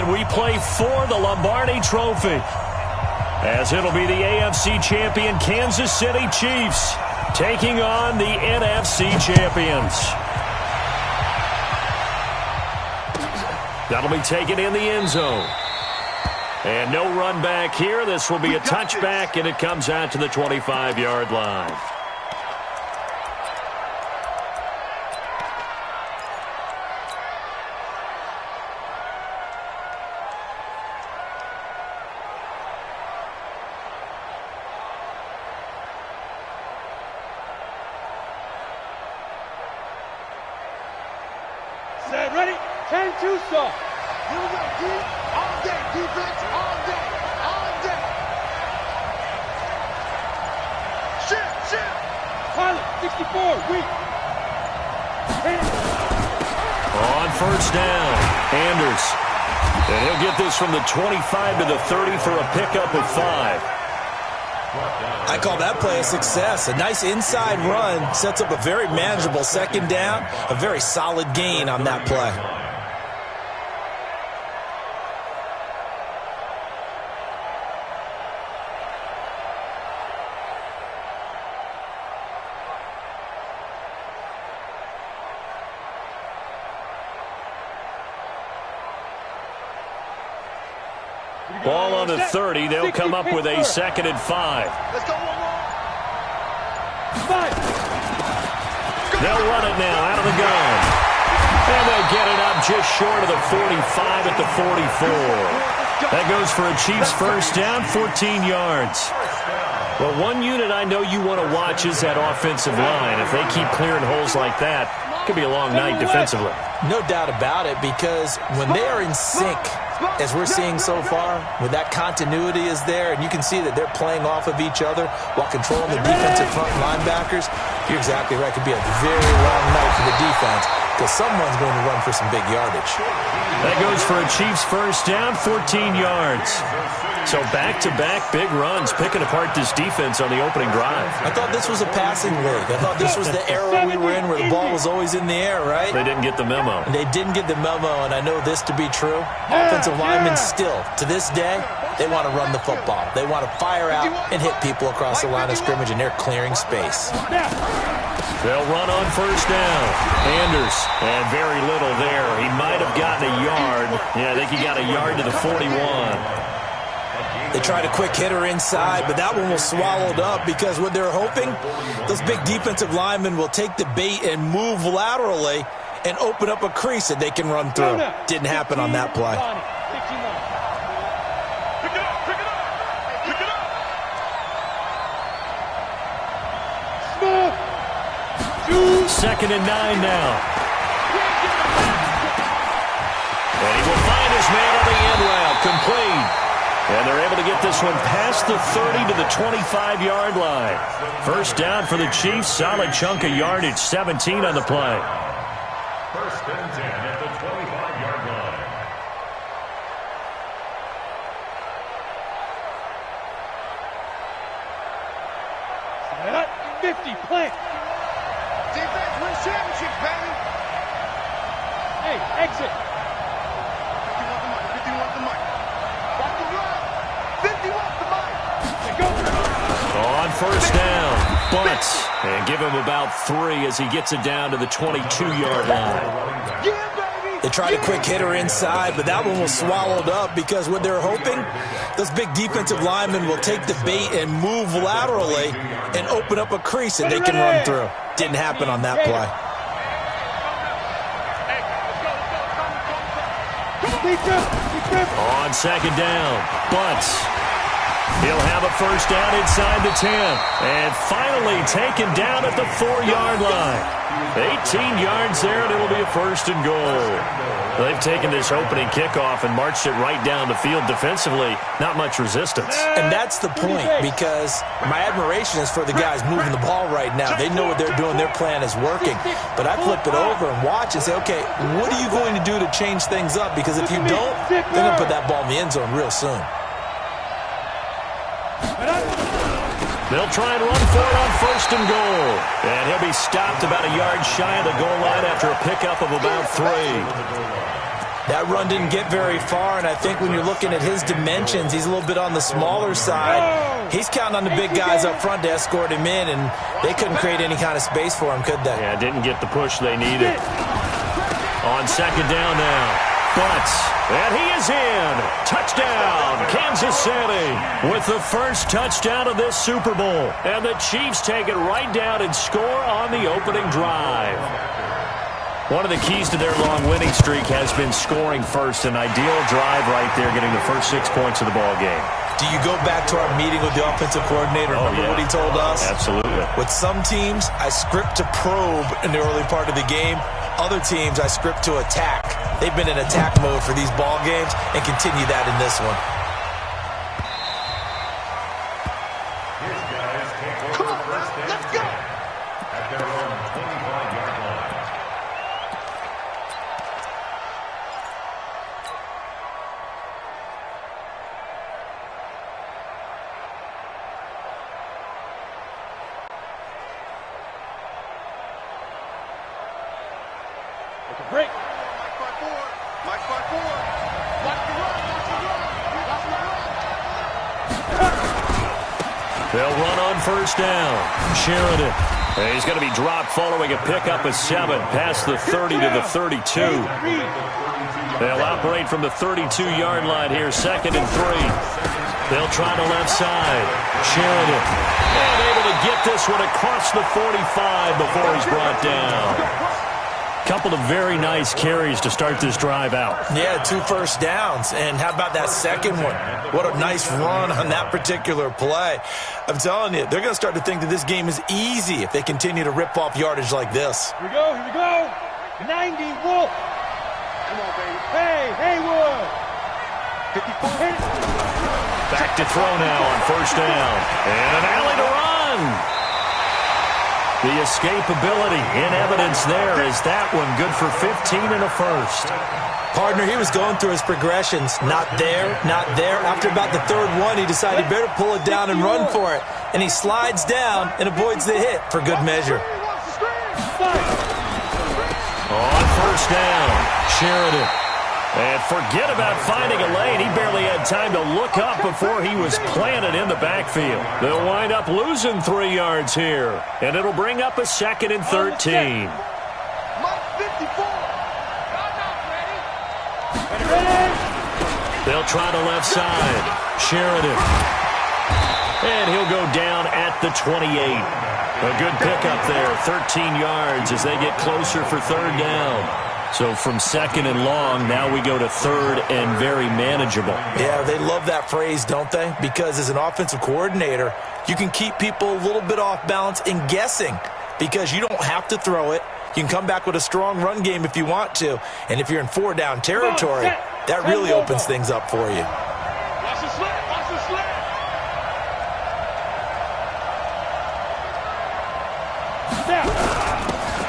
and we play for the Lombardi Trophy, as it'll be the AFC champion Kansas City Chiefs taking on the NFC champions. That'll be taken in the end zone. And no run back here. This will be a touchback, and it comes out to the 25-yard line. Ready? 10-2 soft. Here we go, D. All day. Defense all day. All day. Shift. Pilot, 64, weak. On first down, Anders. And he'll get this from the 25 to the 30 for a pickup of 5. I call that play a success. A nice inside run sets up a very manageable second down, a very solid gain on that play. Ball on the 30. They'll come up with a 2nd and 5. Let's go, 5. They'll run it now out of the gun. And they'll get it up just short of the 45 at the 44. That goes for a Chiefs first down, 14 yards. Well, one unit I know you want to watch is that offensive line. If they keep clearing holes like that, it could be a long night defensively. No doubt about it, because when they are in sync, as we're seeing so far, when that continuity is there, and you can see that they're playing off of each other while controlling the defensive front linebackers, you're exactly right. It could be a very long night for the defense, because someone's going to run for some big yardage. That goes for a Chiefs first down, 14 yards. So back-to-back big runs, picking apart this defense on the opening drive. I thought this was a passing league. I thought this was the era we were in where the ball was always in the air, right? They didn't get the memo. They didn't get the memo, and I know this to be true. Offensive linemen still, to this day, they want to run the football. They want to fire out and hit people across the line of scrimmage, and they're clearing space. They'll run on first down. Anders, and very little there. He might have gotten a yard. Yeah, I think he got a yard to the 41. They tried a quick hitter inside, but that one was swallowed up because what they're hoping, those big defensive linemen will take the bait and move laterally and open up a crease that they can run through. Didn't happen on that play. Second and 9 now. And he will find his man on the end route, complete. And they're able to get this one past the 30 to the 25-yard line. First down for the Chiefs. Solid chunk of yardage. 17 on the play. First and 10 at the 25-yard line. Set up, 50, plant. Defense wins championships, baby. Hey, exit. 50 off the mic. Watch the run. 50 off the mic. Go. On first down, bunts, and give him about 3 as he gets it down to the 22-yard line. They tried a quick hitter inside, but that one was swallowed up because what they're hoping, those big defensive linemen will take the bait and move laterally and open up a crease that they can run through. Didn't happen on that play. On second down, bunts. He'll have a first down inside the 10. And finally taken down at the 4-yard line. 18 yards there, and it'll be a first and goal. They've taken this opening kickoff and marched it right down the field defensively. Not much resistance. And that's the point, because my admiration is for the guys moving the ball right now. They know what they're doing. Their plan is working. But I flip it over and watch and say, okay, what are you going to do to change things up? Because if you don't, they're going to put that ball in the end zone real soon. They'll try and run for it on first and goal. And he'll be stopped about a yard shy of the goal line after a pickup of about 3. That run didn't get very far, and I think when you're looking at his dimensions, he's a little bit on the smaller side. He's counting on the big guys up front to escort him in, and they couldn't create any kind of space for him, could they? Yeah, didn't get the push they needed. On second down now. Butts, and he is in. Touchdown, Kansas City, with the first touchdown of this Super Bowl. And the Chiefs take it right down and score on the opening drive. One of the keys to their long winning streak has been scoring first. An ideal drive right there, getting the first 6 points of the ball game. Do you go back to our meeting with the offensive coordinator? Remember what he told us? Absolutely. With some teams, I script to probe in the early part of the game. Other teams, I script to attack. They've been in attack mode for these ball games and continue that in this one. His guys take over first and 10 at their own 25-yard line. Take a break. Mike 5-4. Watch the run. Watch the run. They'll run on first down. Sheridan. And he's going to be dropped following a pickup of 7 past the 30 to the 32. They'll operate from the 32-yard line here, 2nd and 3. They'll try the left side. Sheridan. And able to get this one across the 45 before he's brought down. Couple of very nice carries to start this drive out. Yeah, 2 first downs. And how about that second one? What a nice run on that particular play. I'm telling you, they're going to start to think that this game is easy if they continue to rip off yardage like this. Here we go. 90, Wolf. Come on, baby. Hey, Haywood. 54. Hit it. Back to throw now on first down. And an alley to run. The escapability in evidence there is that one good for 15 and a first. Partner, he was going through his progressions. Not there, not there. After about the 3rd one, he decided he better pull it down and run for it. And he slides down and avoids the hit for good measure. On first down, Sheridan. And forget about finding a lane. He barely had time to look up before he was planted in the backfield. They'll wind up losing 3 yards here. And it'll bring up a 2nd and 13. They'll try the left side. Sheridan. And he'll go down at the 28. A good pickup there, 13 yards as they get closer for 3rd down. So from 2nd and long, now we go to 3rd and very manageable. Yeah, they love that phrase, don't they? Because as an offensive coordinator, you can keep people a little bit off balance and guessing because you don't have to throw it. You can come back with a strong run game if you want to. And if you're in 4-down territory, that really opens things up for you. Watch the slant.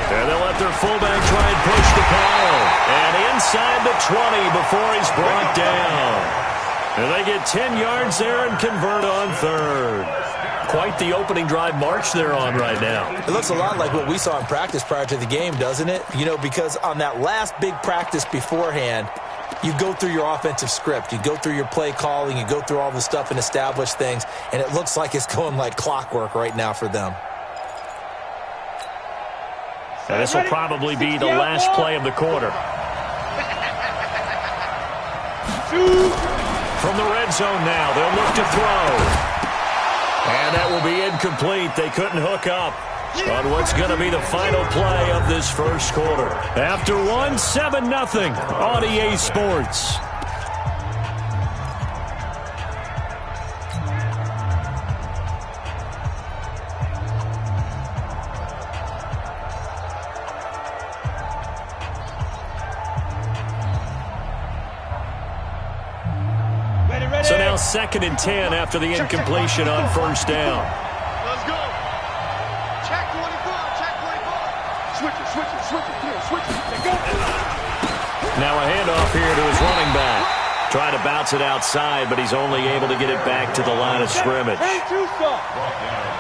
And they'll let their fullback try and push the pile. And inside the 20 before he's brought down. And they get 10 yards there and convert on 3rd. Quite the opening drive march they're on right now. It looks a lot like what we saw in practice prior to the game, doesn't it? You know, because on that last big practice beforehand, you go through your offensive script. You go through your play calling. You go through all the stuff and establish things. And it looks like it's going like clockwork right now for them. And this will probably be the last play of the quarter. From the red zone now, they'll look to throw. And that will be incomplete. They couldn't hook up on what's going to be the final play of this first quarter. After 7-0 on EA Sports. So now 2nd and 10 after the incompletion on first down. Let's go. Check 24. Switch it. Switch it. Go. Now a handoff here to his running back. Trying to bounce it outside, but he's only able to get it back to the line of scrimmage.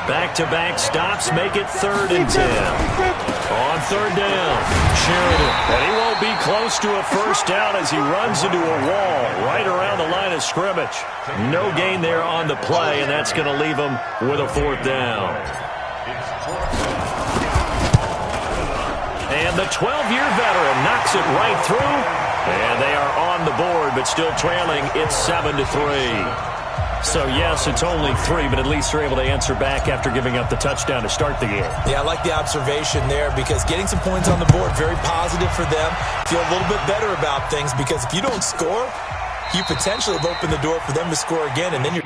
Back-to-back stops make it 3rd and 10. On third down, Sheridan. And he won't be close to a first down as he runs into a wall right around the line of scrimmage. No gain there on the play, and that's going to leave him with a fourth down. And the 12-year veteran knocks it right through. And they are on the board, but still trailing. It's 7-3. So, yes, it's only 3, but at least they're able to answer back after giving up the touchdown to start the game. Yeah, I like the observation there because getting some points on the board, very positive for them. Feel a little bit better about things because if you don't score, you potentially have opened the door for them to score again, and then you're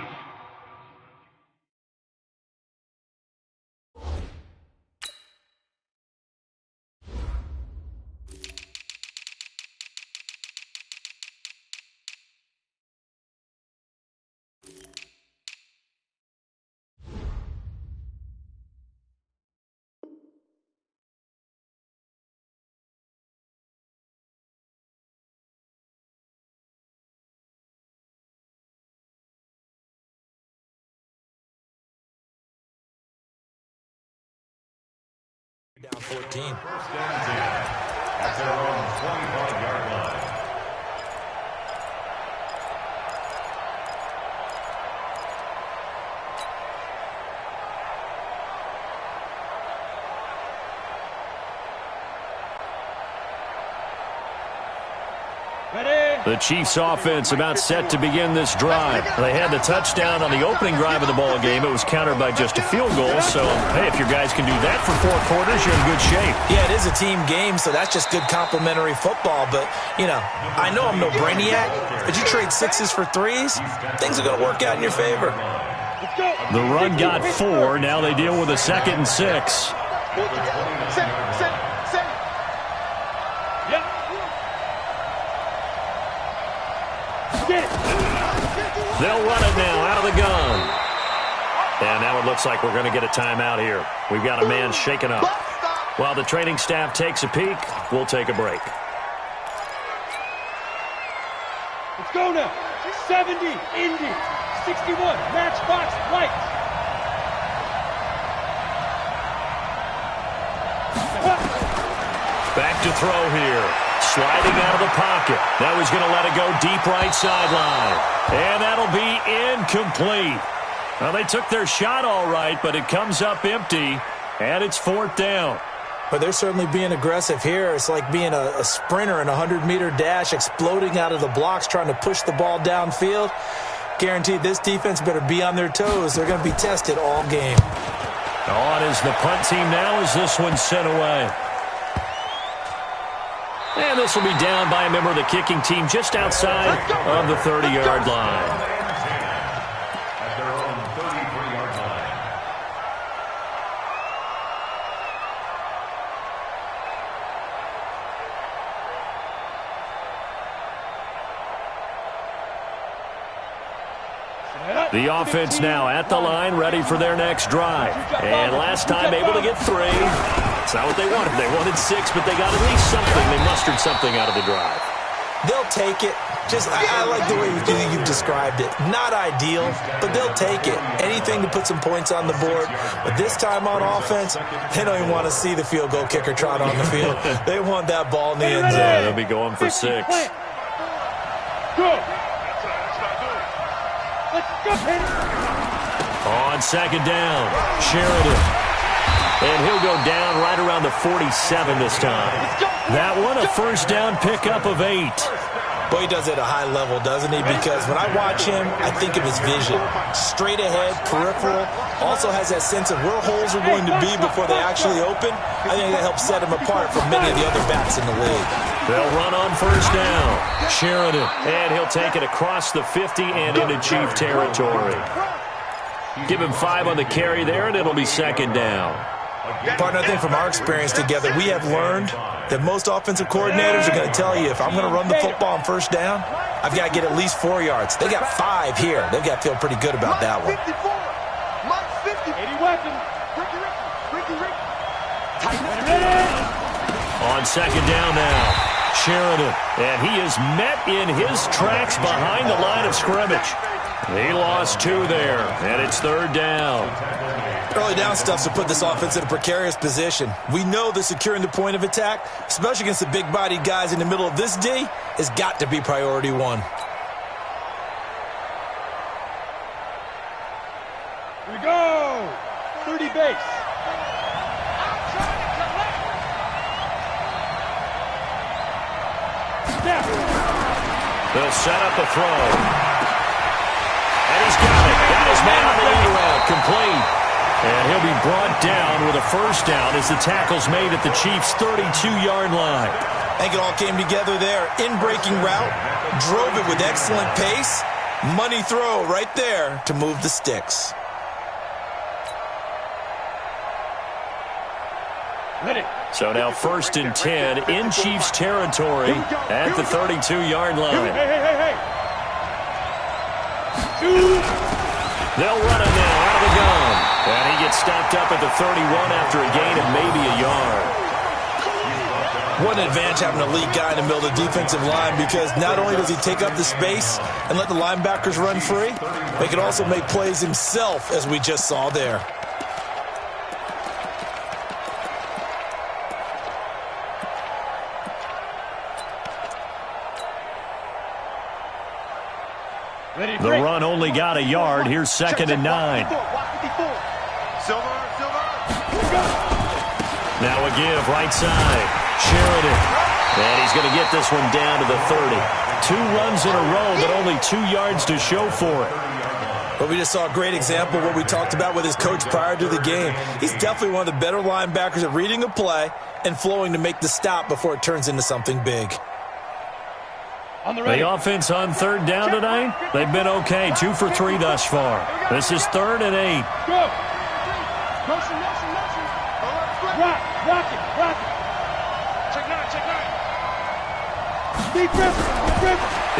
down 14. First down 10 at their own 25-yard line. The Chiefs offense about set to begin this drive. They had the touchdown on the opening drive of the ball game. It was countered by just a field goal. So, hey, if your guys can do that for 4 quarters, you're in good shape. Yeah, it is a team game, so that's just good complimentary football. But, you know, I know I'm no brainiac, but you trade 6s for 3s, things are going to work out in your favor. The run got 4. Now they deal with a 2nd and 6. They'll run it now out of the gun. And now it looks like we're going to get a timeout here. We've got a man shaken up. While the training staff takes a peek, we'll take a break. Let's go now. 70, Indy. 61, Matchbox Lights. Back to throw here. Sliding out of the pocket. Now he's going to let it go deep right sideline. And that'll be incomplete. Well, they took their shot all right, but it comes up empty, and it's 4th down. But they're certainly being aggressive here. It's like being a sprinter in a 100-meter dash, exploding out of the blocks, trying to push the ball downfield. Guaranteed this defense better be on their toes. They're going to be tested all game. On is the punt team now as this one's sent away. And this will be down by a member of the kicking team just outside of the 30-yard line. At their own 33-yard line. The offense now at the line, ready for their next drive. And last time able to get 3. It's not what they wanted. They wanted 6, but they got at least something. They mustered something out of the drive. They'll take it. I like the way you've described it. Not ideal, but they'll take it. Anything to put some points on the board. But this time on offense, they don't even want to see the field goal kicker trot on the field. They want that ball in the end zone. Yeah, they'll be going for 6. Go. Let's go. On 2nd down, Sheridan. And he'll go down right around the 47 this time. That one, a first down pickup of 8. Boy, he does it at a high level, doesn't he? Because when I watch him, I think of his vision. Straight ahead, peripheral. Also has that sense of where holes are going to be before they actually open. I think that helps set him apart from many of the other backs in the league. They'll run on first down. Sheridan. And he'll take it across the 50 and into Chief territory. Give him 5 on the carry there, and it'll be 2nd down. Partner, I think from our experience together, we have learned that most offensive coordinators are going to tell you, if I'm going to run the football on first down, I've got to get at least 4 yards. They got 5 here. They've got to feel pretty good about that one. 80 weapons. On 2nd down now, Sheridan. And he is met in his tracks behind the line of scrimmage. He lost 2 there, and it's 3rd down. Early down stuff to put this offense in a precarious position. We know that securing the point of attack, especially against the big-bodied guys in the middle of this D, has got to be priority 1. Here we go. 30 base. Snap. They'll set up a throw. And he's got it. Got his man on the lead route. Complete. And he'll be brought down with a 1st down as the tackle's made at the Chiefs' 32-yard line. I think it all came together there. In-breaking route. Drove it with excellent pace. Money throw right there to move the sticks. So now 1st and 10 in Chiefs territory at the 32-yard line. Hey. They'll run it now out of the gun. And he gets stopped up at the 31 after a gain of maybe a yard. What an advantage having a lead guy in the middle of the defensive line, because not only does he take up the space and let the linebackers run free, but he can also make plays himself, as we just saw there. The run only got a yard. Here's 2nd and 9. Now a give right side. Sheridan. And he's going to get this one down to the 30. 2 runs in a row, but only 2 yards to show for it. But we just saw a great example of what we talked about with his coach prior to the game. He's definitely one of the better linebackers at reading a play and flowing to make the stop before it turns into something big. The offense on 3rd down tonight, they've been okay. 2 for 3 thus far. This is 3rd and 8. Go. Motion. Rock it. Check 9. Deep grip.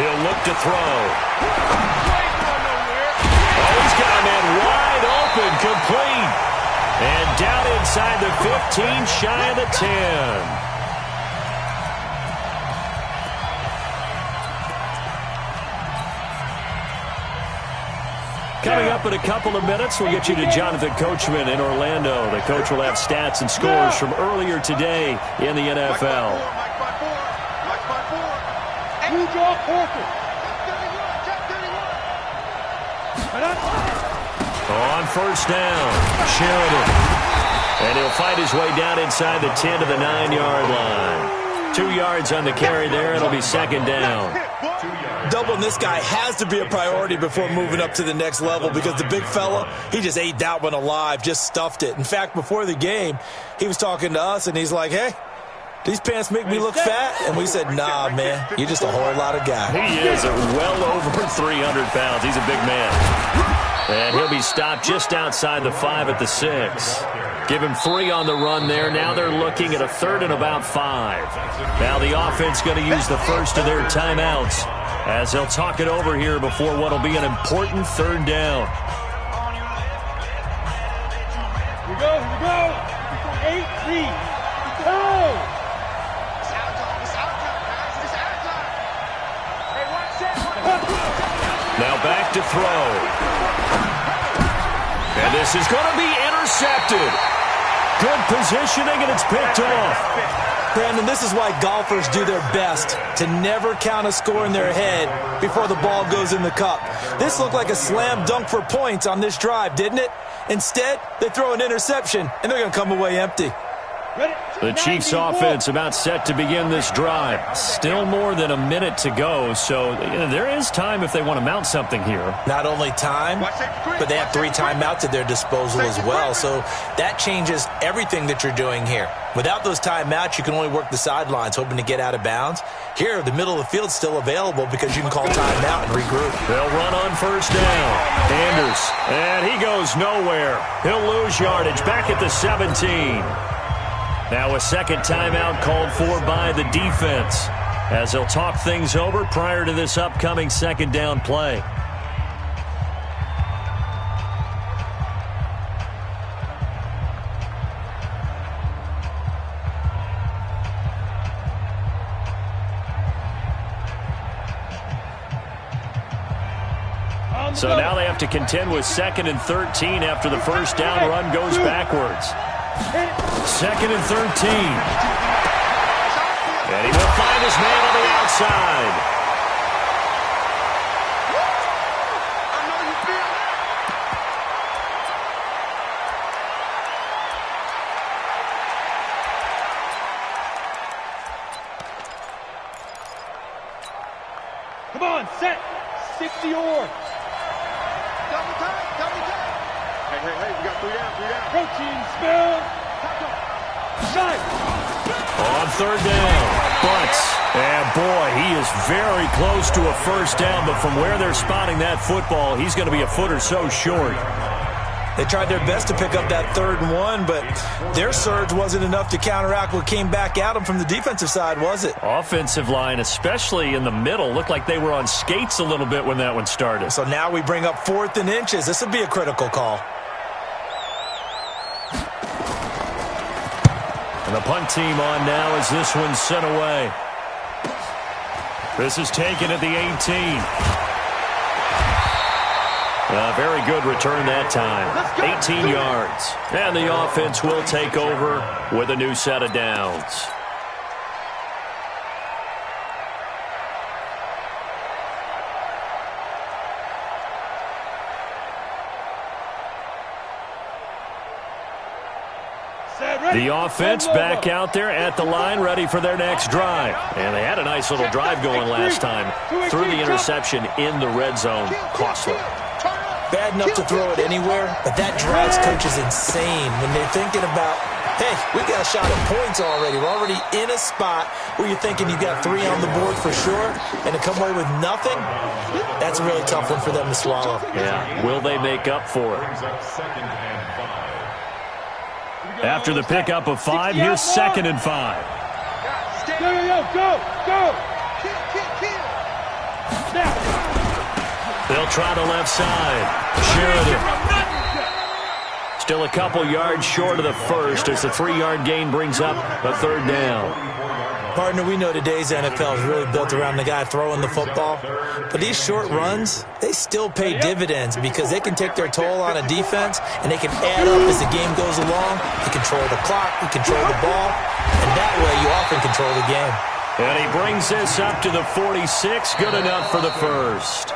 He'll look to throw. Oh, he's got a man wide open, complete. And down inside the 15, shy of the 10. Coming up in a couple of minutes, we'll get you to Jonathan Coachman in Orlando. The coach will have stats and scores from earlier today in the NFL. On 1st down, Sheridan. And he'll fight his way down inside the 10 to the 9-yard line. 2 yards on the carry there. It'll be 2nd down. Doubling this guy has to be a priority before moving up to the next level, because the big fella, he just ate that one alive, just stuffed it. In fact, before the game, he was talking to us, and he's like, hey, these pants make me look fat? And we said, nah, man, you're just a whole lot of guy. He is well over 300 pounds. He's a big man. And he'll be stopped just outside the 5 at the 6. Give him 3 on the run there. Now they're looking at a 3rd and about 5. Now the offense going to use the first of their timeouts as they'll talk it over here before what will be an important 3rd down. Here we go. 8-3. Go. Now back to throw. And this is going to be intercepted. Good positioning, and it's picked off. Brandon, this is why golfers do their best to never count a score in their head before the ball goes in the cup. This looked like a slam dunk for points on this drive, didn't it? Instead, they throw an interception, and they're going to come away empty. The Chiefs offense about set to begin this drive. Still more than a minute to go, so there is time if they want to mount something here. Not only time, but they have 3 timeouts at their disposal as well, so that changes everything that you're doing here. Without those timeouts, you can only work the sidelines, hoping to get out of bounds. Here, the middle of the field's still available because you can call timeout and regroup. They'll run on 1st down. Anders, and he goes nowhere. He'll lose yardage back at the 17. Now a 2nd timeout called for by the defense as they'll talk things over prior to this upcoming 2nd down play. So now they have to contend with 2nd and 13 after the first down run goes backwards. 2nd and 13. And he will find his man on the outside. Come on, set. 60 yards. Double time, double time. Hey, we got 3 down. Protein spill. Shot. On 3rd down, Butts. And boy, he is very close to a first down, but from where they're spotting that football, he's going to be a foot or so short. They tried their best to pick up that 3rd and 1, but their surge wasn't enough to counteract what came back at them from the defensive side, was it? Offensive line, especially in the middle, looked like they were on skates a little bit when that one started. So now we bring up 4th and inches. This would be a critical call. And the punt team on now as this one's sent away. This is taken at the 18. Very good return that time. 18 yards. And the offense will take over with a new set of downs. The offense back out there at the line, ready for their next drive. And they had a nice little drive going last time. Threw the interception in the red zone. Costly. Bad enough to throw it anywhere, but that drives coaches insane when they're thinking about, hey, we got a shot at points already. We're already in a spot where you're thinking you got 3 on the board for sure, and to come away with nothing, that's a really tough one for them to swallow. Yeah, will they make up for it? After the pickup of 5, here's 2nd and 5. Go. Now. They'll try the left side. Sheridan. Still a couple yards short of the first as the 3-yard gain brings up a 3rd down. Partner, we know today's NFL is really built around the guy throwing the football. But these short runs, they still pay dividends because they can take their toll on a defense and they can add up as the game goes along. You control the clock, you control the ball, and that way you often control the game. And he brings this up to the 46. Good enough for the first.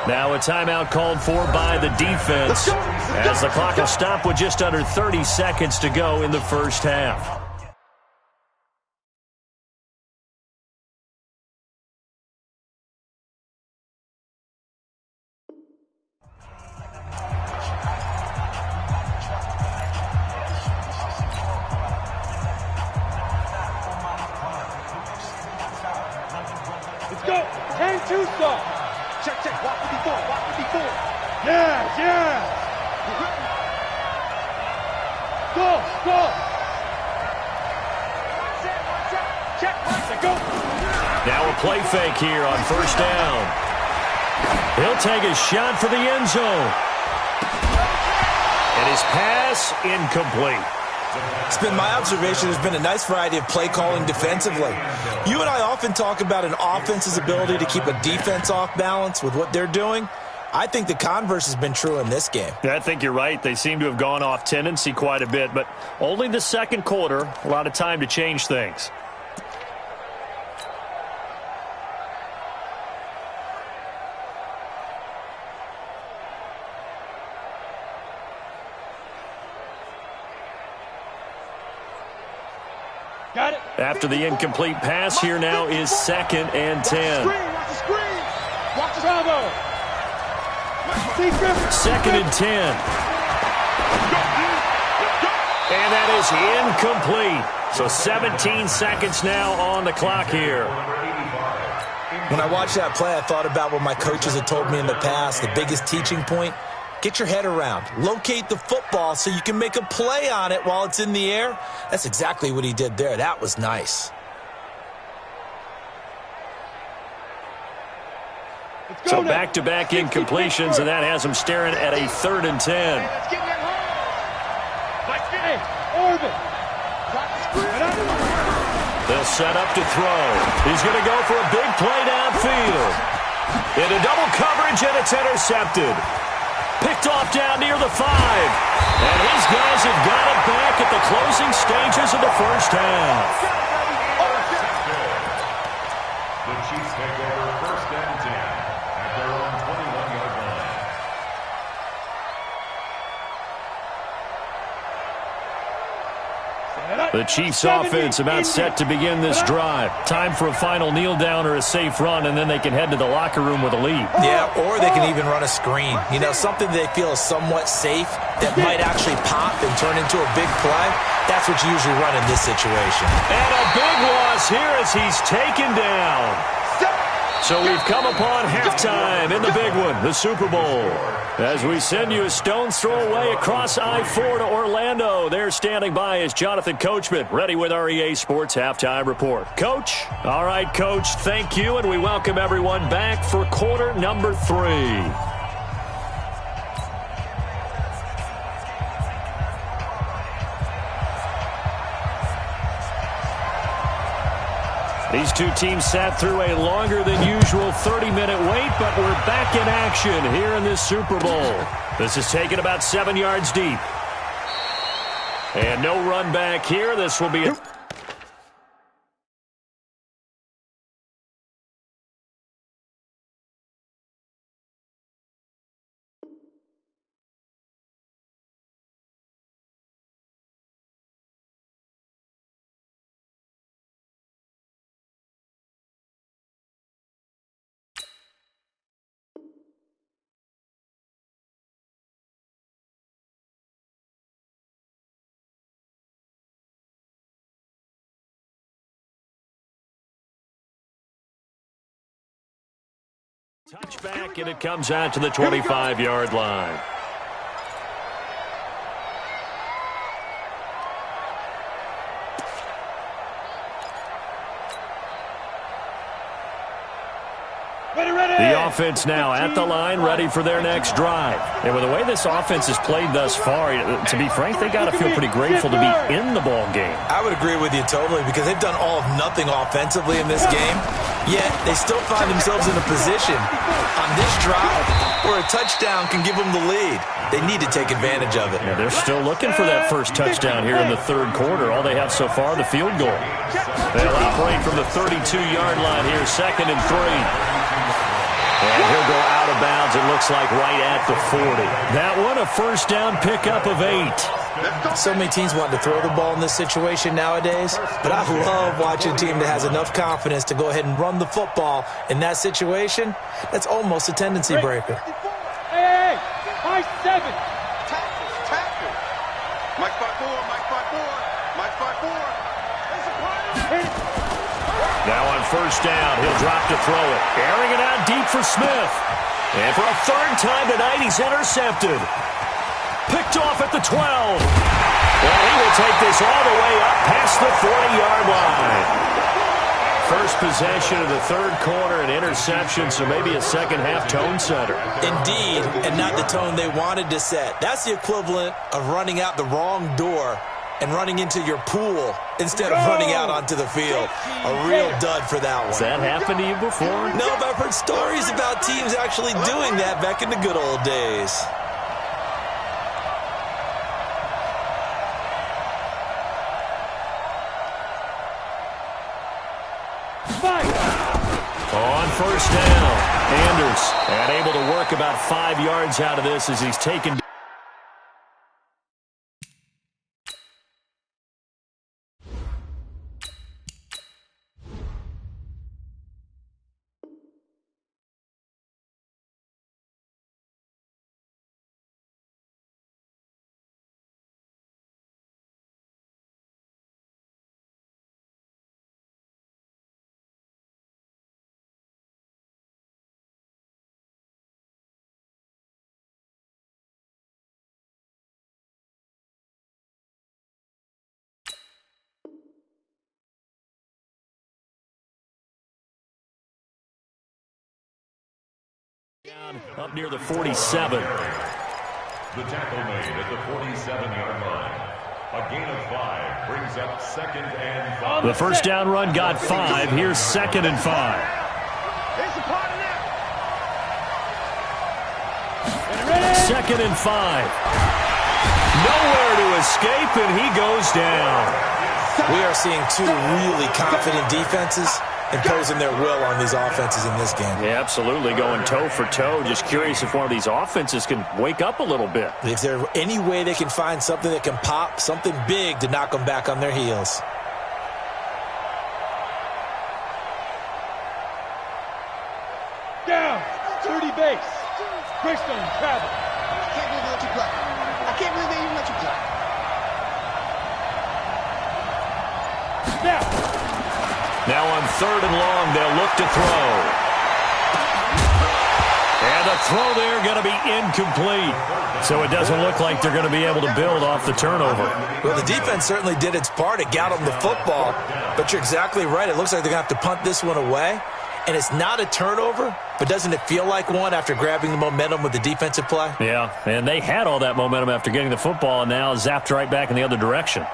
Now a timeout called for by the defense as the clock will stop with just under 30 seconds to go in the first half. Let's go. 10-2 stop. Check. Walk 54. Yeah. Go. Check. Go. Now a play fake here on first down. He'll take a shot for the end zone. And his pass incomplete. It's been my observation there's been a nice variety of play calling defensively. You and I often talk about an offense's ability to keep a defense off balance with what they're doing. I think the converse has been true in this game. I think you're right. They seem to have gone off tendency quite a bit, but only the second quarter, a lot of time to change things. Got it. After the incomplete pass, here now is 2nd and 10. Watch the screen. Watch the Bravo. 2nd and 10. And that is incomplete. So 17 seconds now on the clock here. When I watched that play, I thought about what my coaches had told me in the past. The biggest teaching point, get your head around. Locate the football so you can make a play on it while it's in the air. That's exactly what he did there. That was nice. So back-to-back incompletions, and that has him staring at a 3rd and 10. They'll set up to throw. He's going to go for a big play downfield. Into double coverage, and it's intercepted. Picked off down near the 5. And his guys have got it back at the closing stages of the first half. The Chiefs take over first and 10 at their own 21-yard line. The Chiefs offense about set to begin this drive. Time for a final kneel down or a safe run, and then they can head to the locker room with a lead. Yeah, or they can even run a screen. You know, something they feel is somewhat safe that might actually pop and turn into a big play. That's what you usually run in this situation. And a big loss here as he's taken down. So we've come upon halftime in the big one, the Super Bowl. As we send you a stone's throw away across I-4 to Orlando. There standing by is Jonathan Coachman, ready with our EA Sports Halftime Report. Coach? All right, Coach, thank you, and we welcome everyone back for quarter number 3. These two teams sat through a longer than usual 30-minute wait, but we're back in action here in this Super Bowl. This is taken about 7 yards deep. And no run back here. This will be a... Touchback, and it comes out to the 25-yard line. The offense now at the line, ready for their next drive. And with the way this offense has played thus far, to be frank, they got to feel pretty grateful to be in the ball game. I would agree with you totally because they've done all of nothing offensively in this game, yet they still find themselves in a position on this drive where a touchdown can give them the lead. They need to take advantage of it. Yeah, they're still looking for that first touchdown here in the third quarter. All they have so far, the field goal. They'll operate from the 32-yard line here, 2nd and 3. And he'll go out of bounds, it looks like, right at the 40. That one, a first down pickup of 8. So many teams want to throw the ball in this situation nowadays, but I love watching a team that has enough confidence to go ahead and run the football in that situation. That's almost a tendency breaker. Hey, high 7. Tackle. Mike 5-4, Mike 5-4, Mike 5-4. Now on first down, he'll drop to throw it. Airing it out deep for Smith. And for a third time tonight, he's intercepted. Picked off at the 12. Well, he will take this all the way up past the 40-yard line. First possession of the third quarter, an interception, so maybe a second-half tone setter. Indeed, and not the tone they wanted to set. That's the equivalent of running out the wrong door and running into your pool instead of running out onto the field. A real dud for that one. Has that happened to you before? No, but I've heard stories about teams actually doing that back in the good old days. On first down, Anders, and able to work about 5 yards out of this as he's taken. Up near the 47. The tackle made at the 47-yard line. A gain of 5 brings up 2nd and 5. The first down run got 5. Here's 2nd and 5. Here's the part of that. 2nd and 5. Nowhere to escape, and he goes down. We are seeing two really confident defenses imposing their will on these offenses in this game. Yeah, absolutely, going toe for toe. Just curious if one of these offenses can wake up a little bit. If there's any way they can find something that can pop, something big to knock them back on their heels. Down. 30 base. Greystone travel. I can't believe they let you play. I can't believe they even let you play. Snap. Now on 3rd and long, they'll look to throw. And the throw there going to be incomplete. So it doesn't look like they're going to be able to build off the turnover. Well, the defense certainly did its part. It got them the football. But you're exactly right. It looks like they're going to have to punt this one away. And it's not a turnover, but doesn't it feel like one after grabbing the momentum with the defensive play? Yeah, and they had all that momentum after getting the football and now zapped right back in the other direction.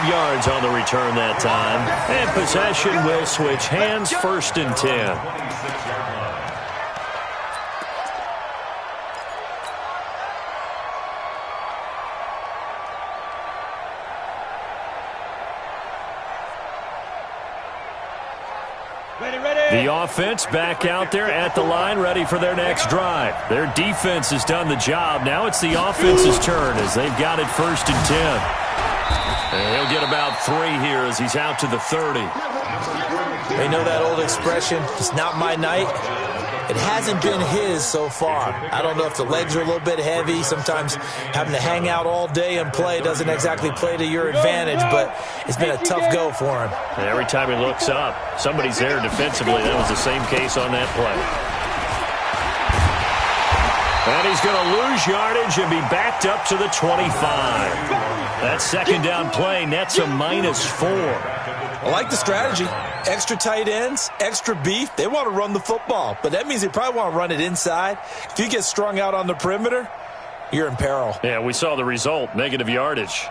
Yards on the return that time, and possession will switch hands. 1st and 10. The offense back out there at the line, ready for their next drive. Their defense has done the job. Now it's the offense's turn as they've got it 1st and 10. And he'll get about 3 here as he's out to the 30. They know that old expression, it's not my night. It hasn't been his so far. I don't know if the legs are a little bit heavy. Sometimes having to hang out all day and play doesn't exactly play to your advantage, but it's been a tough go for him. And every time he looks up, somebody's there defensively. That was the same case on that play. And he's going to lose yardage and be backed up to the 25. That 2nd down play nets a -4. I like the strategy. Extra tight ends, extra beef. They want to run the football, but that means they probably want to run it inside. If you get strung out on the perimeter, you're in peril. Yeah, we saw the result, negative yardage.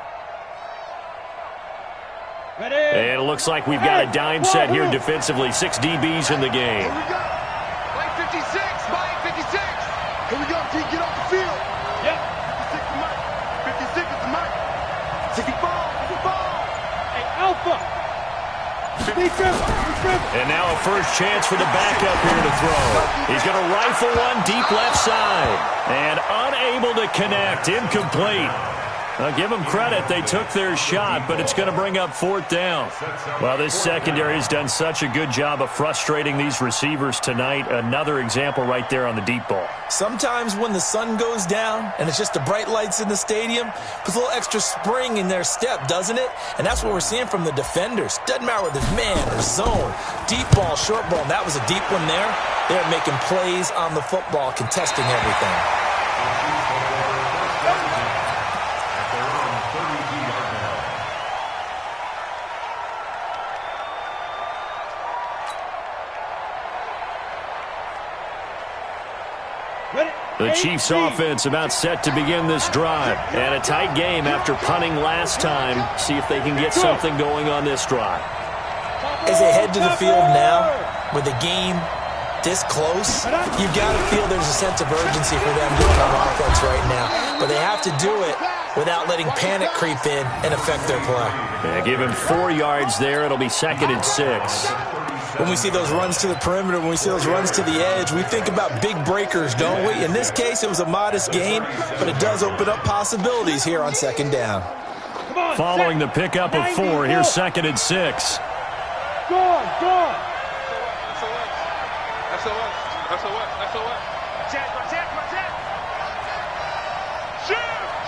Ready. And it looks like we've got a dime set here defensively. 6 DBs in the game. Here we go. Mike 56. Mike 56. Here we go. T, get off the field. Yep. 56 to Mike. 56 is to Mike. 64. 64. Hey, Alpha. Big dribble. And now a first chance for the backup here to throw. He's going to rifle one deep left side. And unable to connect. Incomplete. I'll give them credit. They took their shot, but it's going to bring up 4th down. Well, this secondary has done such a good job of frustrating these receivers tonight. Another example right there on the deep ball. Sometimes when the sun goes down and it's just the bright lights in the stadium, puts a little extra spring in their step, doesn't it? And that's what we're seeing from the defenders. Doesn't matter whether there's man or zone, deep ball, short ball. And that was a deep one there. They're making plays on the football, contesting everything. The Chiefs offense about set to begin this drive. And a tight game after punting last time. See if they can get something going on this drive. As they head to the field now, with the game this close, you've got to feel there's a sense of urgency for them doing on offense right now. But they have to do it without letting panic creep in and affect their play. Yeah, give him 4 yards there. It'll be 2nd and 6. When we see those runs to the perimeter, when we see those runs to the edge, we think about big breakers, don't we? In this case, it was a modest gain, but it does open up possibilities here on 2nd down. Following the pickup of 4, here's 2nd and 6. Go on. SOS. Check.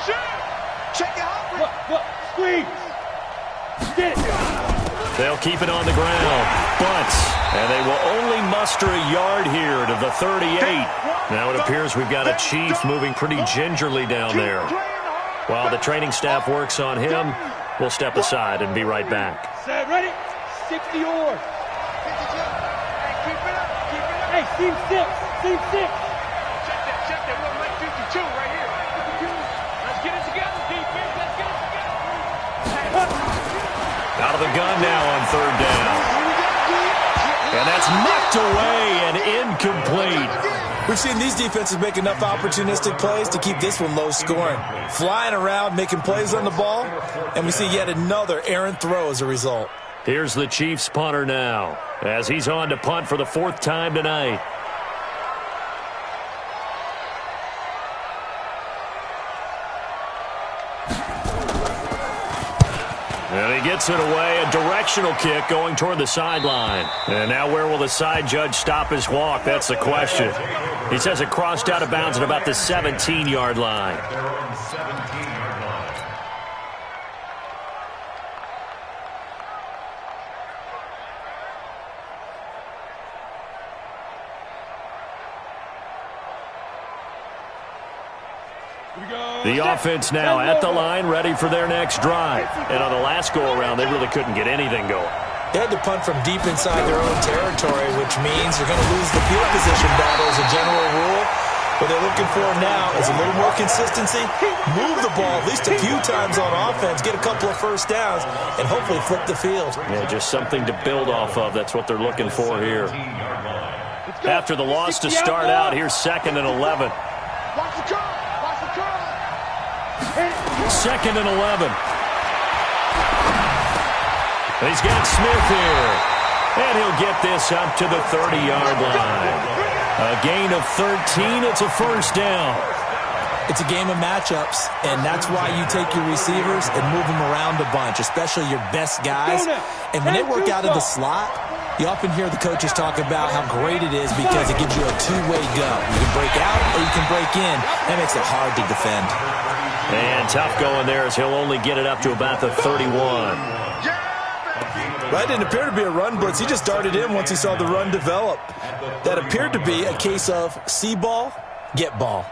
Shoot. Check it out. Look. Squeeze. Get it. They'll keep it on the ground. And they will only muster a yard here to the 38. Now it appears we've got a Chief moving pretty gingerly down there. While the training staff works on him, we'll step aside and be right back. Set, ready? 60 yours. Hey, keep it up. Hey, team 6. Check that. What Mike 50? And that's knocked away and incomplete. We've seen these defenses make enough opportunistic plays to keep this one low scoring. Flying around, making plays on the ball, and we see yet another errant throw as a result. Here's the Chiefs punter now, as he's on to punt for the 4th time tonight. And he gets it away, a directional kick going toward the sideline. And now where will the side judge stop his walk? That's the question. He says it crossed out of bounds at about the 17-yard line. The offense now at the line, ready for their next drive. And on the last go-around, they really couldn't get anything going. They had to punt from deep inside their own territory, which means they're going to lose the field position battle as a general rule. What they're looking for now is a little more consistency, move the ball at least a few times on offense, get a couple of first downs, and hopefully flip the field. Yeah, just something to build off of. That's what they're looking for here. After the loss to start out, here's 2nd and 11. Watch the curl. Watch the curl. 2nd and 11. He's got Smith here. And he'll get this up to the 30-yard line. A gain of 13. It's a first down. It's a game of matchups, and that's why you take your receivers and move them around a bunch, especially your best guys. And when they work out of the slot, you often hear the coaches talk about how great it is because it gives you a two-way go. You can break out or you can break in. That makes it hard to defend. And tough going there as he'll only get it up to about the 31. That didn't appear to be a run blitz. He just darted in once he saw the run develop. That appeared to be a case of see ball, get ball.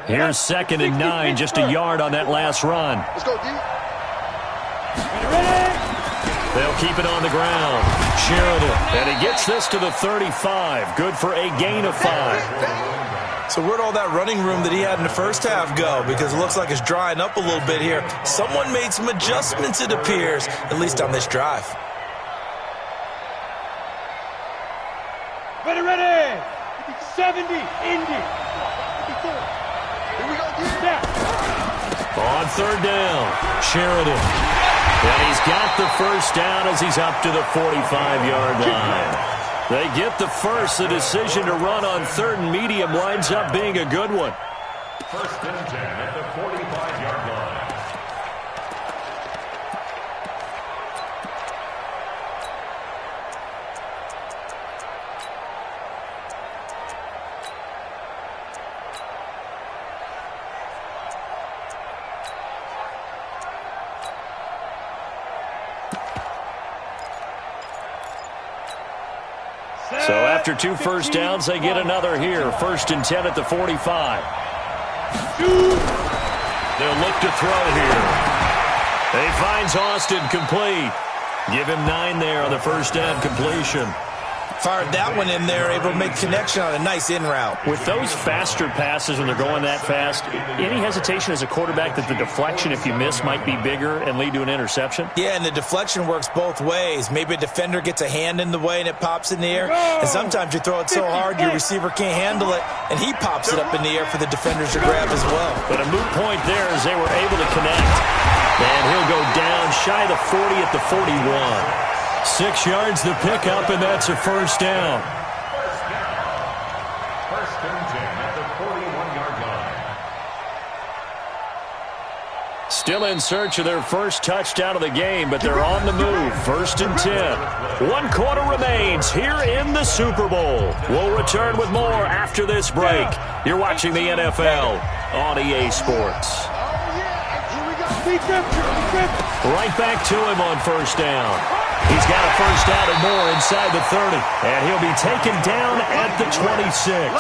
Here's 2nd and 9, just a yard on that last run. Let's go, D. They'll keep it on the ground. Sheridan, and he gets this to the 35. Good for a gain of 5. So where'd all that running room that he had in the first half go? Because it looks like it's drying up a little bit here. Someone made some adjustments, it appears, at least on this drive. Ready. 70, Indy. Here we go, D. On 3rd down, Sheridan. And he's got the first down as he's up to the 45-yard line. They get the first. The decision to run on 3rd and medium winds up being a good one. 1st and 10 at the 45-yard line. So after 2 first downs, they get another here. 1st and 10 at the 45. They'll look to throw here. He finds Austin complete. Give him 9 there on the first down completion. Fired that one in there, able to make connection on a nice in route. With those faster passes when they're going that fast, any hesitation as a quarterback that the deflection, if you miss, might be bigger and lead to an interception? Yeah, and the deflection works both ways. Maybe a defender gets a hand in the way and it pops in the air. And sometimes you throw it so hard your receiver can't handle it, and he pops it up in the air for the defenders to grab as well. But a moot point there as they were able to connect. And he'll go down shy of the 40 at the 41. 6 yards the pickup, and that's a first down. 1st and 10 at the 41-yard line. Still in search of their first touchdown of the game, but they're on the move. 1st and 10. 1 quarter remains here in the Super Bowl. We'll return with more after this break. You're watching the NFL on EA Sports. Right back to him on first down. He's got a first down and more inside the 30. And he'll be taken down at the 26.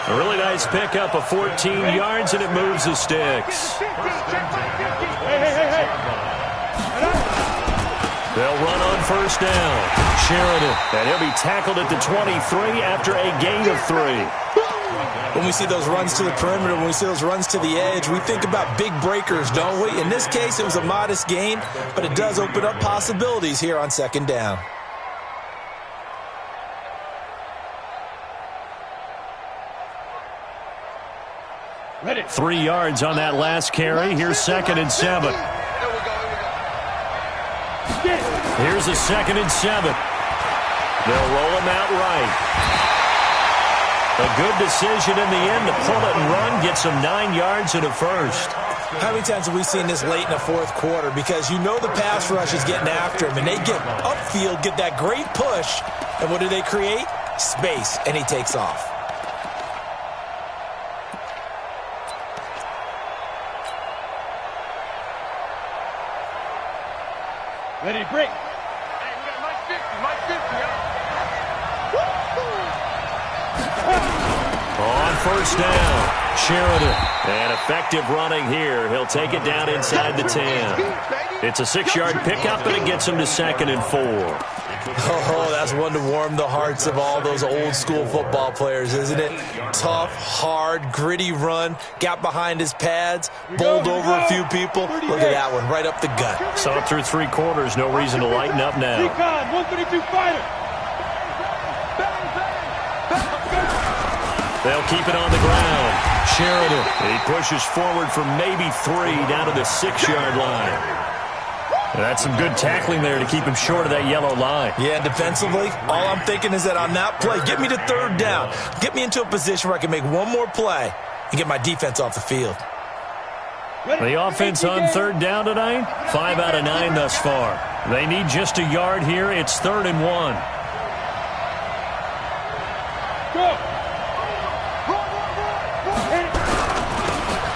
A really nice pickup of 14 yards, and it moves the sticks. They'll run on first down. Sheridan, and he'll be tackled at the 23 after a gain of 3. When we see those runs to the perimeter, when we see those runs to the edge, we think about big breakers, don't we? In this case, it was a modest gain, but it does open up possibilities here on second down. Ready. 3 yards on that last carry. Here's 2nd and 7. Here's a 2nd and 7. They'll roll him out right. A good decision in the end to pull it and run, get some 9 yards and a first. How many times have we seen this late in the fourth quarter? Because you know the pass rush is getting after him, and they get upfield, get that great push, and what do they create? Space, and he takes off. Ready, break. Hey, we got Mike 50, On first down, Sheridan. And effective running here. He'll take it down inside the 10. It's a 6-yard pickup, and it gets him to 2nd and 4. Oh, that's one to warm the hearts of all those old-school football players, isn't it? Tough, hard, gritty run, got behind his pads, bowled over a few people. Look at that one, right up the gut. Saw it through 3 quarters. No reason to lighten up now. Recon, 132 fighter. They'll keep it on the ground. Sheridan. He pushes forward for maybe 3 down to the 6-yard line. That's some good tackling there to keep him short of that yellow line. Yeah, defensively, all I'm thinking is that on that play, get me to 3rd down. Get me into a position where I can make one more play and get my defense off the field. The offense on 3rd down tonight, 5 out of 9 thus far. They need just a yard here. It's 3rd and 1. Go.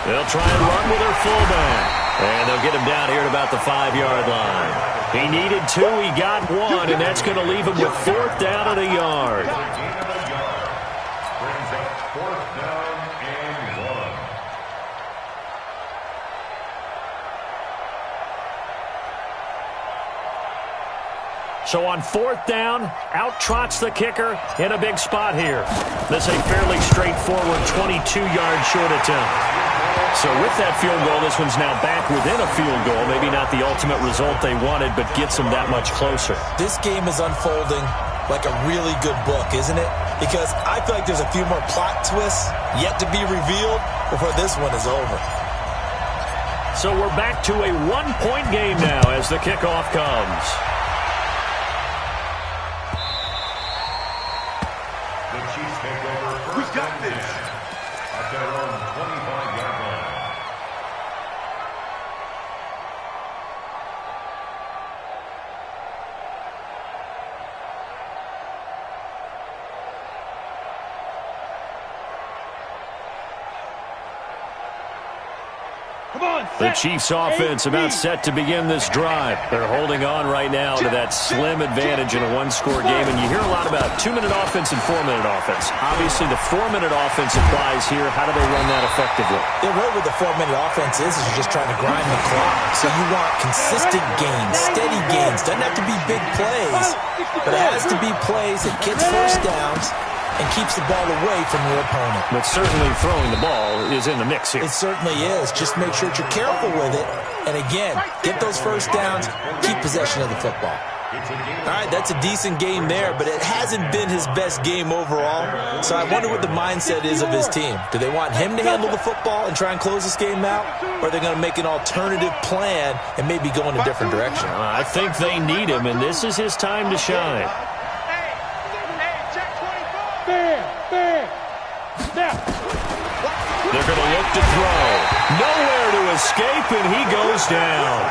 They'll try and run with their fullback. And they'll get him down here at about the 5-yard line. He needed 2, he got 1, and that's going to leave him with 4th down and a yard. Brings up 4th down and 1. So on 4th down, out trots the kicker in a big spot here. This is a fairly straightforward 22-yard short attempt. So with that field goal, this one's now back within a field goal. Maybe not the ultimate result they wanted, but gets them that much closer. This game is unfolding like a really good book, isn't it? Because I feel like there's a few more plot twists yet to be revealed before this one is over. So we're back to a 1-point game now as the kickoff comes. The Chiefs take over first and 10 at their own 25-yard line. The Chiefs offense about set to begin this drive. They're holding on right now to that slim advantage in a 1-score game, and you hear a lot about 2-minute offense and 4-minute offense. Obviously, the 4-minute offense applies here. How do they run that effectively? Yeah, really what the 4-minute offense is you're just trying to grind the clock. So you want consistent gains, steady gains. Doesn't have to be big plays, but it has to be plays that gets first downs and keeps the ball away from your opponent. But certainly throwing the ball is in the mix here. It certainly is. Just make sure that you're careful with it. And again, get those first downs, keep possession of the football. All right, that's a decent game there, but it hasn't been his best game overall. So I wonder what the mindset is of his team. Do they want him to handle the football and try and close this game out? Or are they going to make an alternative plan and maybe go in a different direction? I think they need him, and this is his time to shine. They're going to look to throw. Nowhere to escape, and he goes down.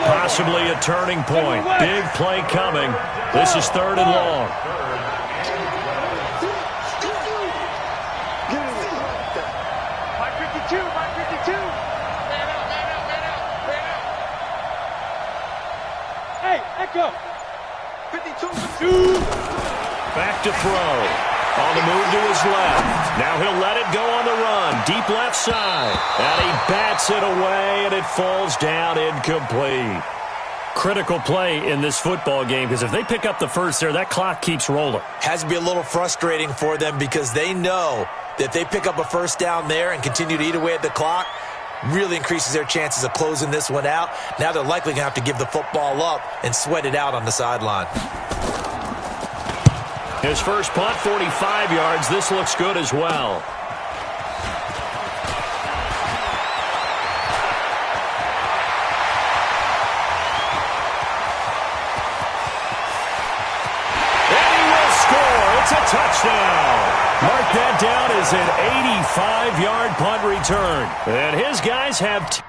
Possibly a turning point. Big play coming. This is 3rd and long. Mike 52, Mike 52. Man out. Hey, Echo. 52. Back to throw. On the move to his left. Now he'll let it go on the run. Deep left side. And he bats it away, and it falls down incomplete. Critical play in this football game, because if they pick up the first there, that clock keeps rolling. Has to be a little frustrating for them because they know that if they pick up a first down there and continue to eat away at the clock, really increases their chances of closing this one out. Now they're likely going to have to give the football up and sweat it out on the sideline. His first punt, 45 yards. This looks good as well. It's a touchdown. Mark that down as an 85-yard punt return. And his guys have...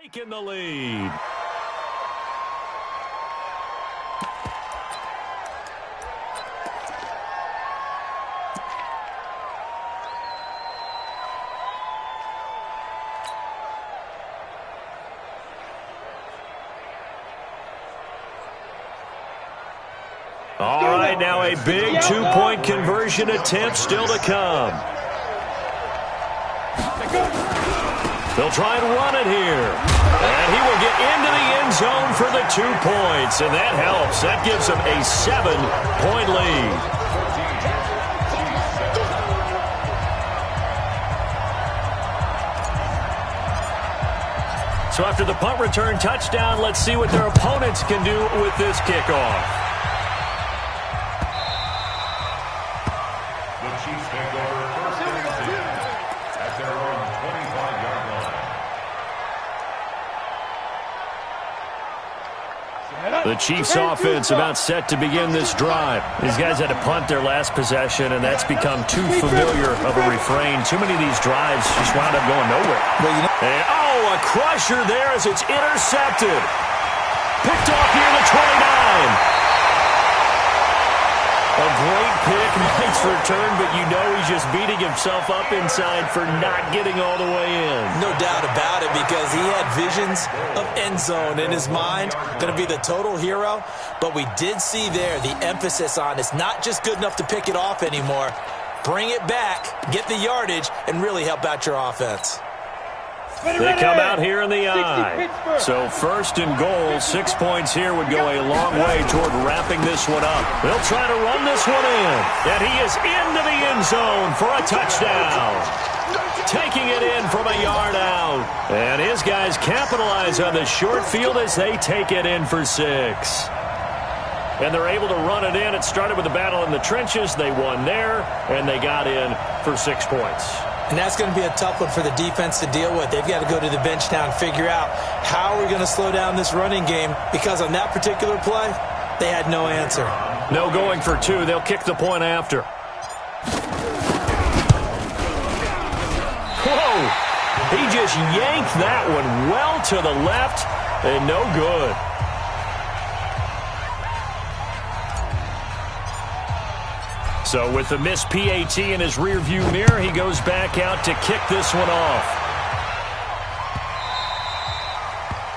taking the lead. All right, now a big two-point conversion attempt still to come. They'll try and run it here. And he will get into the end zone for the 2 points. And that helps. That gives them a 7-point lead. So after the punt return touchdown, let's see what their opponents can do with this kickoff. The Chiefs take over first and 10 at their own 25-yard line. The Chiefs offense about set to begin this drive. These guys had to punt their last possession, and that's become too familiar of a refrain. Too many of these drives just wound up going nowhere. And, a crusher there as it's intercepted. Picked off near the 29. A great pick, nice return, but you know he's just beating himself up inside for not getting all the way in. No doubt about it, because he had visions of end zone in his mind, going to be the total hero. But we did see there the emphasis on it's not just good enough to pick it off anymore. Bring it back, get the yardage, and really help out your offense. They come out here in the eye. So first and goal, 6 points here would go a long way toward wrapping this one up. They'll try to run this one in. And he is into the end zone for a touchdown. Taking it in from a yard out. And his guys capitalize on the short field as they take it in for 6. And they're able to run it in. It started with a battle in the trenches. They won there, and they got in for 6 points. And that's going to be a tough one for the defense to deal with. They've got to go to the bench now and figure out how are we going to slow down this running game, because on that particular play, they had no answer. No going for 2. They'll kick the point after. Whoa! He just yanked that one well to the left, and no good. So with the missed PAT in his rearview mirror, he goes back out to kick this one off.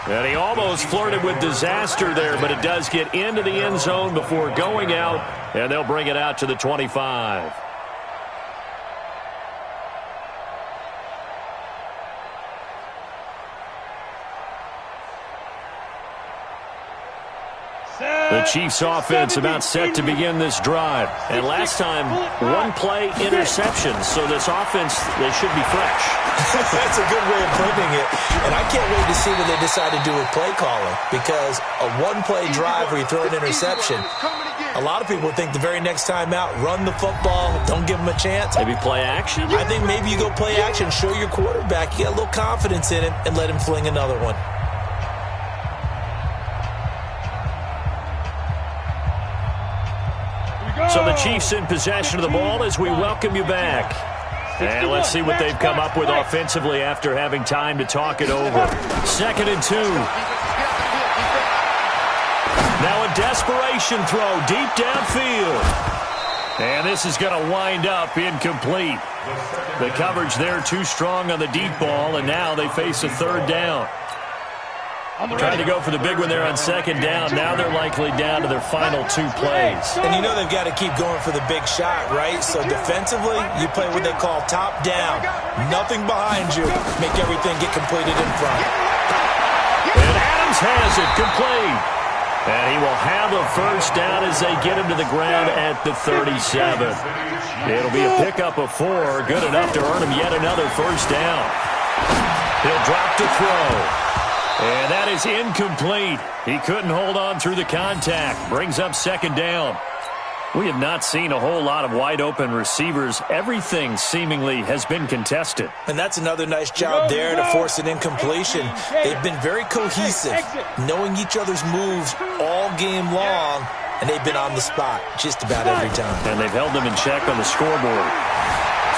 And he almost flirted with disaster there, but it does get into the end zone before going out, and they'll bring it out to the 25. The Chiefs offense about set to begin this drive. And last time, one-play interceptions. So this offense, they should be fresh. That's a good way of putting it. And I can't wait to see what they decide to do with play calling. Because a one-play drive where you throw an interception, a lot of people think the very next time out, run the football, don't give them a chance. Maybe play action? I think maybe you go play action, show your quarterback you got a little confidence in him, and let him fling another one. So the Chiefs in possession of the ball as we welcome you back. And let's see what they've come up with offensively after having time to talk it over. 2nd and 2. Now a desperation throw deep downfield. And this is going to wind up incomplete. The coverage there too strong on the deep ball, and now they face a 3rd down. Trying to go for the big one there on 2nd down. Now they're likely down to their final 2 plays. And you know they've got to keep going for the big shot, right? So defensively, you play what they call top down. Nothing behind you. Make everything get completed in front. And Adams has it complete. And he will have a 1st down as they get him to the ground at the 37. It'll be a pickup of 4. Good enough to earn him yet another 1st down. He'll drop to throw. And that is incomplete. He couldn't hold on through the contact. Brings up 2nd down. We have not seen a whole lot of wide-open receivers. Everything seemingly has been contested. And that's another nice job there to force an incompletion. They've been very cohesive, knowing each other's moves all game long, and they've been on the spot just about every time. And they've held them in check on the scoreboard.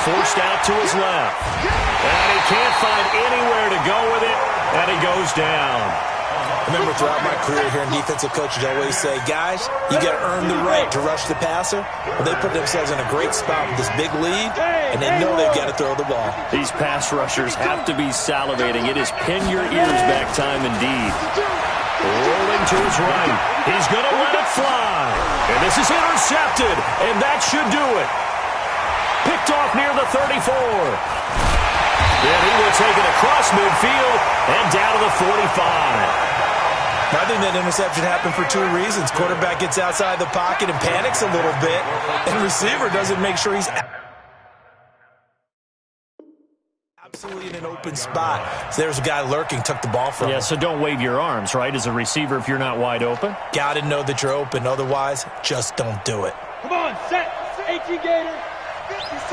Forced out to his left. And he can't find anywhere to go with it, and he goes down. I remember throughout my career hearing defensive coaches always say, guys, you got to earn the right to rush the passer. Well, they put themselves in a great spot with this big lead, and they know they've got to throw the ball. These pass rushers have to be salivating. It is pin your ears back time indeed. Rolling to his right. He's going to let it fly. And this is intercepted, and that should do it. Picked off near the 34. And he will take it across midfield and down to the 45. I think that interception happened for 2 reasons. Quarterback gets outside the pocket and panics a little bit, and receiver doesn't make sure he's absolutely in an open spot. So there's a guy lurking, took the ball from him. Yeah, so don't wave your arms, right, as a receiver if you're not wide open. Got to know that you're open. Otherwise, just don't do it. Come on, set. 18 Gator. 56.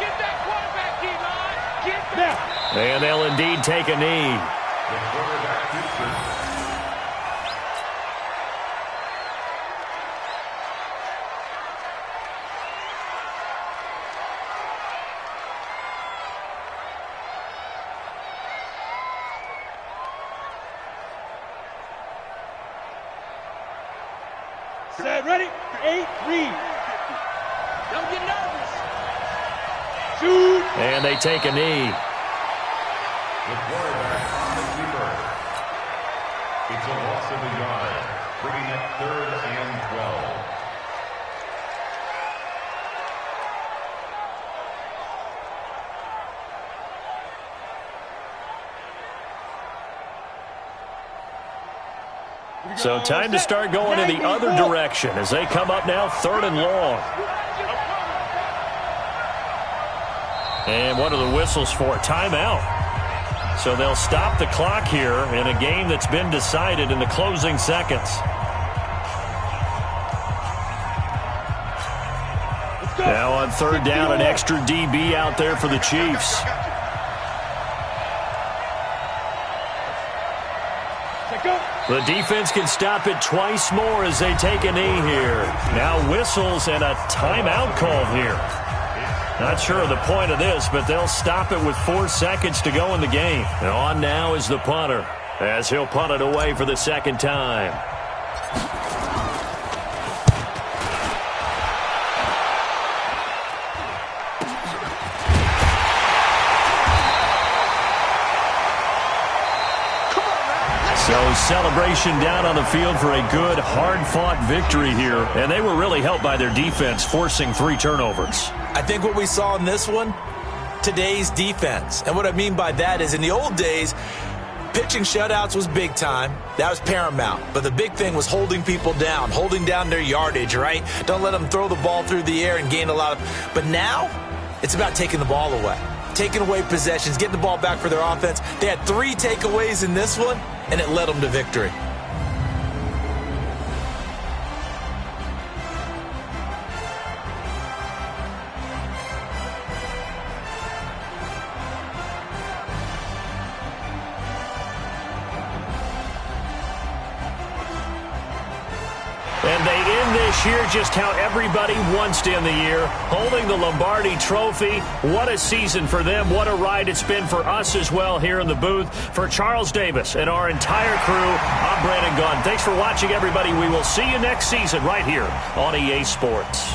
Get that quarterback, D-line. Get that. And they'll indeed take a knee. Set, ready? 8, read. Don't get nervous. Shoot. And they take a knee. The quarterback on the keeper. It's a loss of a yard, bringing up 3rd and 12. So time to start going in the other direction as they come up now 3rd and long. And what are the whistles for? Timeout. So they'll stop the clock here in a game that's been decided in the closing seconds. Now on 3rd down, an extra DB out there for the Chiefs. The defense can stop it twice more as they take a knee here. Now whistles and a timeout called here. Not sure of the point of this, but they'll stop it with 4 seconds to go in the game. And on now is the punter as he'll punt it away for the 2nd time. So celebration down on the field for a good, hard-fought victory here. And they were really helped by their defense, forcing 3 turnovers. I think what we saw in this one, today's defense. And what I mean by that is in the old days, Pitching shutouts was big time. That was paramount. But the big thing was holding people down, holding down their yardage, right? Don't let them throw the ball through the air and gain a lot of... But now, it's about taking the ball away. Taking away possessions, getting the ball back for their offense. They had 3 takeaways in this one, and it led them to victory. And they end this year just how everybody wants to end the year, holding the Lombardi Trophy. What a season for them. What a ride it's been for us as well here in the booth. For Charles Davis and our entire crew, I'm Brandon Gunn. Thanks for watching, everybody. We will see you next season right here on EA Sports.